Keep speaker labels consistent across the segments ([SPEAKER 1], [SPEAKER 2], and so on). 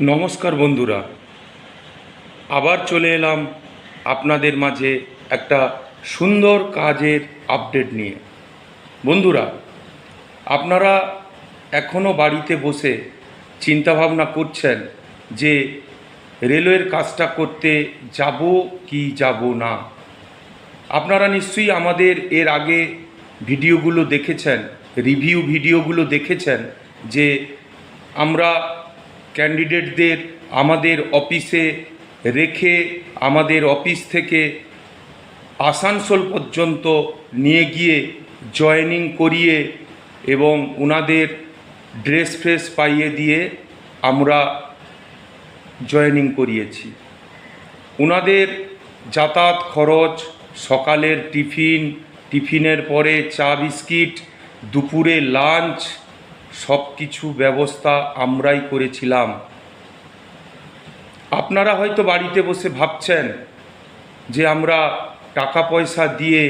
[SPEAKER 1] নমস্কার বন্ধুরা, আবার চলে এলাম আপনাদের মাঝে একটা সুন্দর কাজের আপডেট নিয়ে। বন্ধুরা, আপনারা এখনও বাড়িতে বসে চিন্তাভাবনা করছেন যে রেলওয়ের কাজটা করতে যাব কি যাব না। আপনারা নিশ্চয়ই আমাদের এর আগে ভিডিওগুলো দেখেছেন, রিভিউ ভিডিওগুলো দেখেছেন যে আমরা ক্যান্ডিডেটদের আমাদের অফিসে রেখে আমাদের অফিস থেকে আসানসোল পর্যন্ত নিয়ে গিয়ে জয়েনিং করিয়ে এবং ওনাদের ড্রেস ফ্রেস পাইয়ে দিয়ে আমরা জয়েনিং করিয়েছি। ওনাদের যাতায়াত খরচ, সকালের টিফিনের পরে চা বিস্কিট, দুপুরে লাঞ্চ, সব কিছু ব্যবস্থা আমরাই করেছিলাম। আপনারা হয়তো বাড়িতে বসে ভাবছেন যে আমরা টাকা পয়সা দিয়ে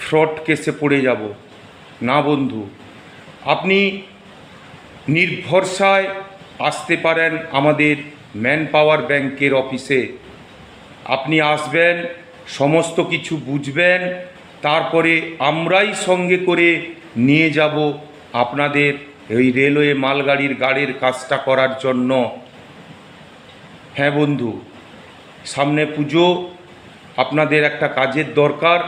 [SPEAKER 1] ফ্রড কেসে পড়ে যাব। না বন্ধু, আপনি নির্ভরসায় আসতে পারেন আমাদের ম্যান পাওয়ার ব্যাংকের অফিসে। আপনি আসবেন, সমস্ত কিছু বুঝবেন, তারপরে আমরাই সঙ্গে করে নিয়ে যাব আপনাদের এই রেলওয়ে মালগাড়ির গাড়ির কাজটা করার জন্য। হ্যাঁ বন্ধু, সামনে পুজো, আপনাদের একটা কাজের দরকার।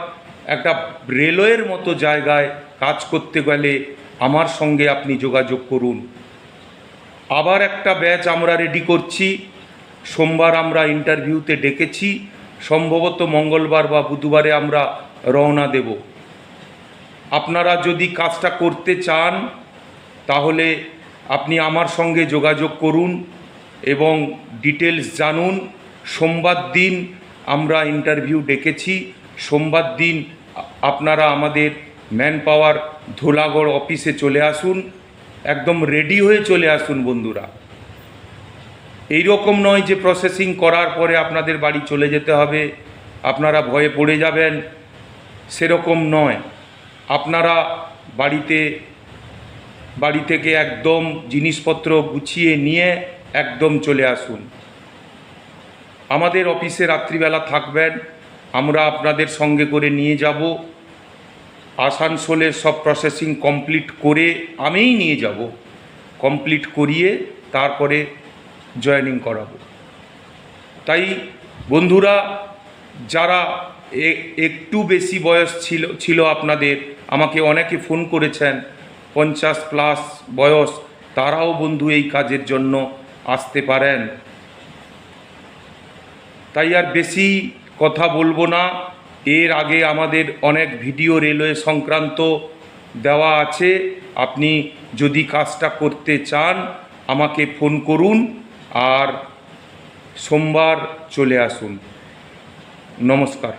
[SPEAKER 1] একটা রেলওয়ের মতো জায়গায় কাজ করতে গেলে আমার সঙ্গে আপনি যোগাযোগ করুন। আবার একটা ব্যাচ আমরা রেডি করছি। সোমবার আমরা ইন্টারভিউতে ডেকেছি, সম্ভবত মঙ্গলবার বা বুধবারে আমরা রওনা দেব। আপনারা যদি কাজটা করতে চান তাহলে আপনি আমার সঙ্গে যোগাযোগ করুন এবং ডিটেলস জানুন। সোমবার দিন আমরা ইন্টারভিউ ডেকেছি। সোমবার দিন আপনারা আমাদের ম্যান পাওয়ার ধোলাগড় অফিসে চলে আসুন, একদম রেডি হয়ে চলে আসুন বন্ধুরা। এই রকম নয় যে প্রসেসিং করার পরে আপনাদের বাড়ি চলে যেতে হবে, আপনারা ভয়ে পড়ে যাবেন, সেরকম নয়। আপনারা বাড়ি থেকে একদম জিনিসপত্র গুছিয়ে নিয়ে একদম চলে আসুন। আমাদের অফিসে রাত্রিবেলা থাকবেন, আমরা আপনাদের সঙ্গে করে নিয়ে যাব। আসানসোলের সব প্রসেসিং কমপ্লিট করে আমিই নিয়ে যাব, কমপ্লিট করিয়ে তারপরে জয়েনিং করাবো। তাই বন্ধুরা, যারা একটু বেশি বয়স ছিল আপনাদের, আমাকে অনেকে ফোন করেছেন 50+ বয়স, তারাও বন্ধু এই কাজের জন্য আসতে পারেন। তাই আর বেশি কথা বলবো না। এর আগে আমাদের অনেক ভিডিও রেলওয়ে সংক্রান্ত দেওয়া আছে। আপনি যদি কাজটা করতে চান আমাকে ফোন করুন আর সোমবার চলে আসুন। নমস্কার।